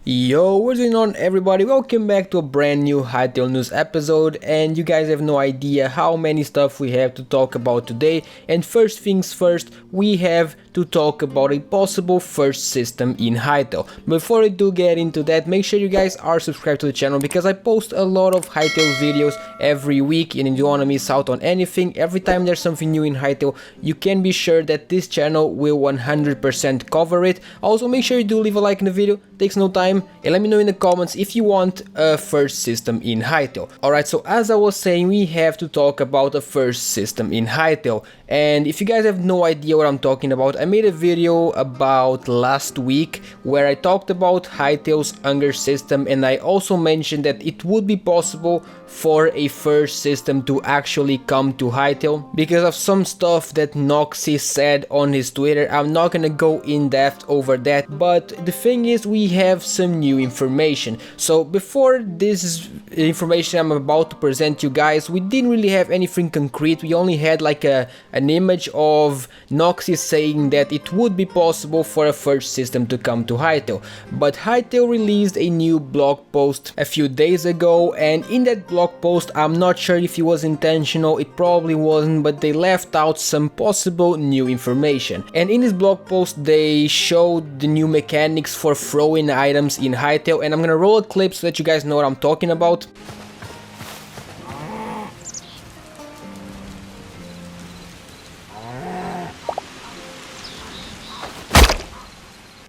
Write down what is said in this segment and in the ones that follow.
Yo, what's going on everybody? Welcome back to a brand new Hytale news episode, and you guys have no idea how many stuff we have to talk about today. And first things first, we have to talk about a possible first system in Hytale. Before I do get into that, make sure you guys are subscribed to the channel because I post a lot of Hytale videos every week, and if you don't want to miss out on anything, every time there's something new in Hytale, you can be sure that this channel will 100% cover it. Also, make sure you do leave a like in the video, takes no time. And let me know in the comments if you want a first system in Hytale. Alright, so as I was saying, we have to talk about a first system in Hytale. And if you guys have no idea what I'm talking about, I made a video about last week where I talked about Hytale's hunger system, and I also mentioned that it would be possible for a first system to actually come to Hytale because of some stuff that Noxy said on his Twitter. I'm not gonna go in depth over that, but the thing is, we have some new information. So before this information I'm about to present you guys, we didn't really have anything concrete. We only had like an image of Noxy saying that it would be possible for a first system to come to Hytale. But Hytale released a new blog post a few days ago, and in that blog post, I'm not sure if it was intentional, it probably wasn't, but they left out some possible new information. And in this blog post they showed the new mechanics for throwing items in Hytale, and I'm gonna roll a clip so that you guys know what I'm talking about.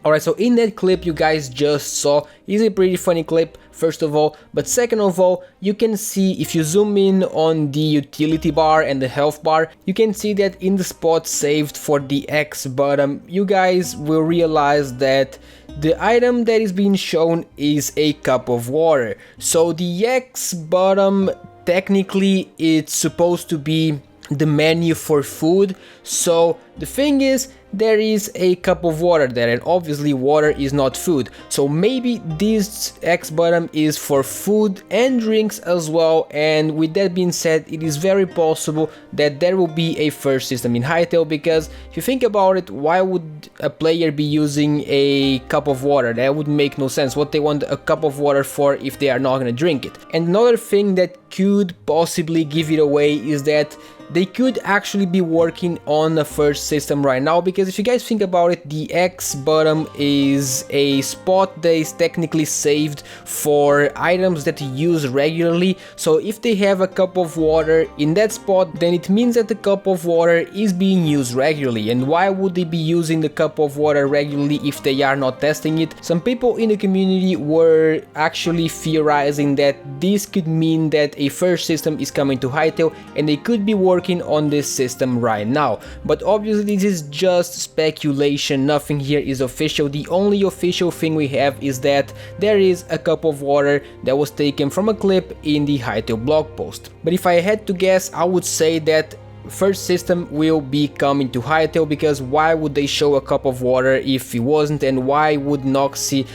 Alright, so in that clip you guys just saw is a pretty funny clip, first of all, but second of all, you can see, if you zoom in on the utility bar and the health bar, you can see that in the spot saved for the X button, you guys will realize that the item that is being shown is a cup of water. So the X button, technically it's supposed to be the menu for food. So the thing is, there is a cup of water there, and obviously water is not food, so maybe this X button is for food and drinks as well. And with that being said, it is very possible that there will be a first system in Hytale, because if you think about it, why would a player be using a cup of water? That would make no sense. What they want a cup of water for if they are not gonna drink it? And another thing that could possibly give it away is that they could actually be working on a first system right now, because if you guys think about it, the X button is a spot that is technically saved for items that you use regularly. So if they have a cup of water in that spot, then it means that the cup of water is being used regularly. And why would they be using the cup of water regularly if they are not testing it? Some people in the community were actually theorizing that this could mean that a first system is coming to Hytale, and they could be working on this system right now. But obviously this is just speculation, nothing here is official. The only official thing we have is that there is a cup of water that was taken from a clip in the Hytale blog post. But if I had to guess, I would say that first system will be coming to Hytale, because why would they show a cup of water if it wasn't, and why would Noxy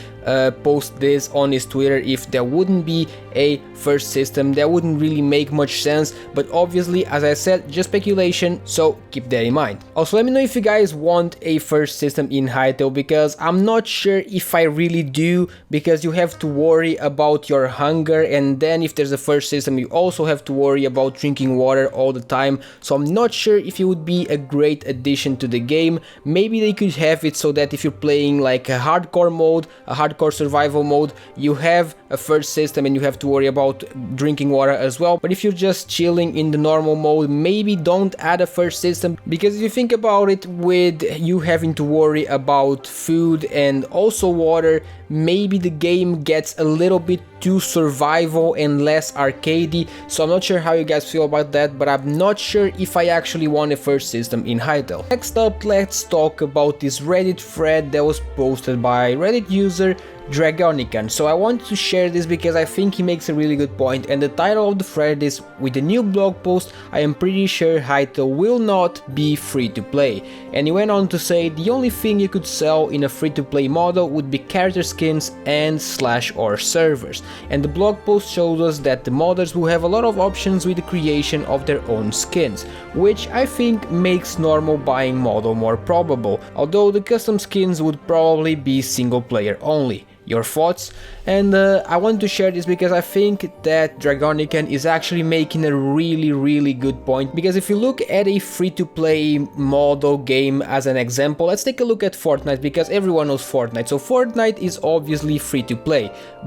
post this on his Twitter if there wouldn't be a first system? That wouldn't really make much sense, but obviously, as I said, just speculation, so keep that in mind. Also, let me know if you guys want a first system in Hytale, because I'm not sure if I really do, because you have to worry about your hunger, and then if there's a first system you also have to worry about drinking water all the time. So I'm not sure if it would be a great addition to the game. Maybe they could have it so that if you're playing like a hardcore mode, a hardcore survival mode, you have a first system and you have to worry about drinking water as well. But if you're just chilling in the normal mode, maybe don't add a first system, because if you think about it, with you having to worry about food and also water, maybe the game gets a little bit too survival and less arcadey. So I'm not sure how you guys feel about that, but I'm not sure if I actually want a first system in Hytale. Next up, let's talk about this Reddit thread that was posted by Reddit user Dragonican. So I want to share this because I think he makes a really good point, and the title of the thread is, "With the new blog post, I am pretty sure Hytale will not be free to play." And he went on to say, "The only thing you could sell in a free to play model would be character skins and /or servers." And the blog post shows us that the modders will have a lot of options with the creation of their own skins, which I think makes normal buying model more probable, although the custom skins would probably be single player only. your thoughts. And I want to share this because I think that Dragonican is actually making a really good point, because if you look at a free-to-play model game as an example, let's take a look at Fortnite, because everyone knows Fortnite. So Fortnite is obviously free-to-play,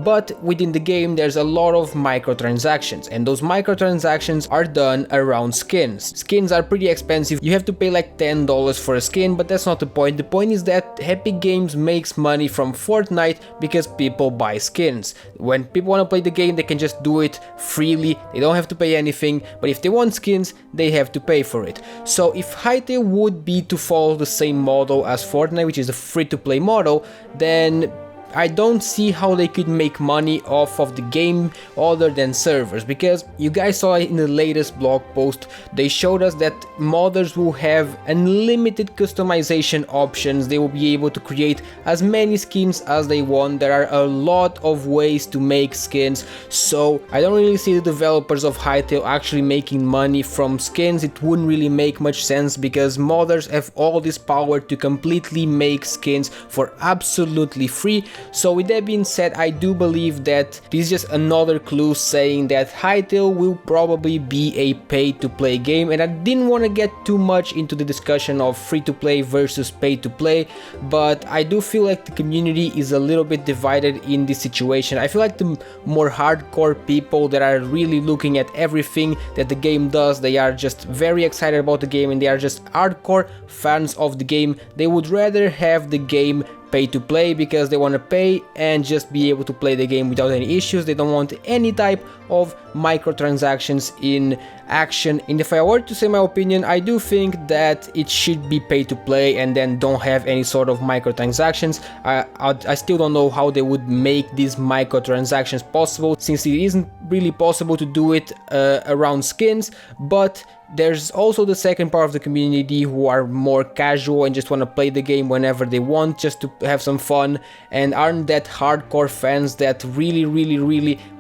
but within the game there's a lot of microtransactions, and those microtransactions are done around skins. Skins are pretty expensive. You have to pay like $10 for a skin, but that's not the point. The point is that Epic Games makes money from Fortnite because people buy skins. When people want to play the game, they can just do it freely, they don't have to pay anything, but if they want skins, they have to pay for it. So if Hytale would be to follow the same model as Fortnite, which is a free-to-play model, then I don't see how they could make money off of the game other than servers, because you guys saw in the latest blog post, they showed us that modders will have unlimited customization options. They will be able to create as many skins as they want. There are a lot of ways to make skins, so I don't really see the developers of Hytale actually making money from skins. It wouldn't really make much sense, because modders have all this power to completely make skins for absolutely free. So with that being said, I do believe that this is just another clue saying that Hytale will probably be a pay-to-play game, and I didn't want to get too much into the discussion of free-to-play versus pay-to-play, but I do feel like the community is a little bit divided in this situation. I feel like the more hardcore people that are really looking at everything that the game does, they are just very excited about the game and they are just hardcore fans of the game. They would rather have the game pay to play because they want to pay and just be able to play the game without any issues. They don't want any type of microtransactions in action. And if I were to say my opinion, I do think that it should be pay to play and then don't have any sort of microtransactions. I still don't know how they would make these microtransactions possible, since it isn't really possible to do it around skins. But there's also the second part of the community who are more casual and just want to play the game whenever they want, just to have some fun, and aren't that hardcore fans that really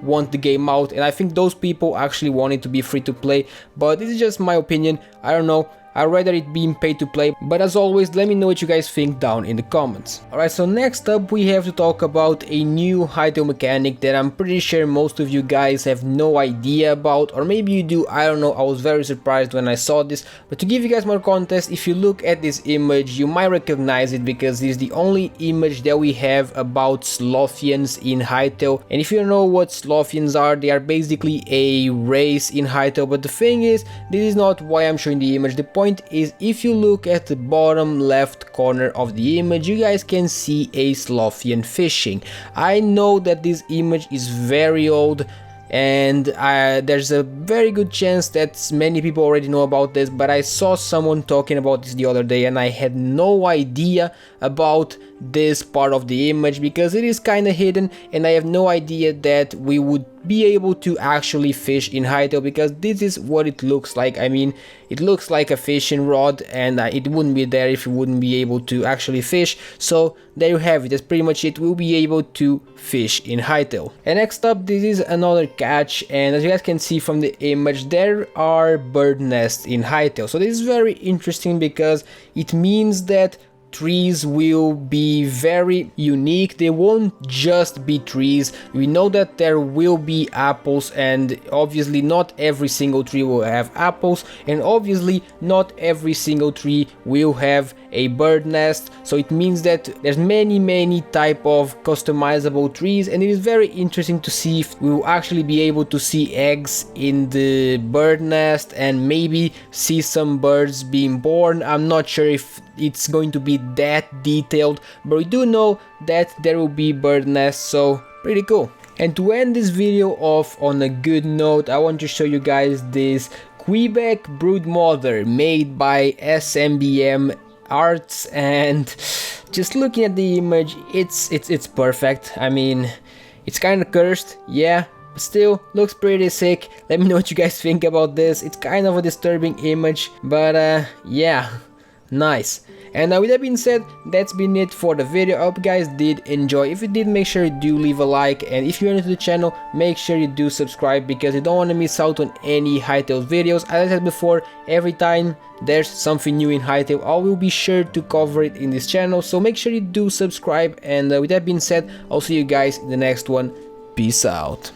want the game out. And I think those people actually want it to be free to play, but this is just my opinion. I don't know, I'd rather it being paid to play, but as always, let me know what you guys think down in the comments. Alright, so next up we have to talk about a new Hytale mechanic that I'm pretty sure most of you guys have no idea about, or maybe you do, I don't know. I was very surprised when I saw this, but to give you guys more context, if you look at this image, you might recognize it because it's the only image that we have about Slothians in Hytale. And if you don't know what Slothians are, they are basically a race in Hytale, but the thing is, this is not why I'm showing the image. The point is, if you look at the bottom left corner of the image, you guys can see a Slothian fishing. I know that this image is very old, and there's a very good chance that many people already know about this, but I saw someone talking about this the other day and I had no idea about this part of the image because it is kind of hidden, and I have no idea that we would be able to actually fish in Hytale, because this is what it looks like. I mean, it looks like a fishing rod, and it wouldn't be there if you wouldn't be able to actually fish. So there you have it, that's pretty much it. We'll be able to fish in Hytale. And next up, this is another catch, and as you guys can see from the image, there are bird nests in Hytale. So this is very interesting because it means that trees will be very unique. They won't just be trees. We know that there will be apples, and obviously not every single tree will have apples, and obviously not every single tree will have a bird nest. So it means that there's many type of customizable trees, and it is very interesting to see if we will actually be able to see eggs in the bird nest and maybe see some birds being born. I'm not sure if it's going to be that detailed, but we do know that there will be bird nests, so pretty cool. And to end this video off on a good note, I want to show you guys this Quebec brood mother made by SMBM Arts, and just looking at the image, it's perfect. I mean, it's kind of cursed, yeah, but still looks pretty sick. Let me know what you guys think about this. It's kind of a disturbing image, but yeah, nice. And with that being said, that's been it for the video. I hope you guys did enjoy. If you did, make sure you do leave a like, and if you're new to the channel, make sure you do subscribe because you don't want to miss out on any Hytale videos. As I said before, every time there's something new in Hytale, I will be sure to cover it in this channel, so make sure you do subscribe. And with that being said, I'll see you guys in the next one. Peace out.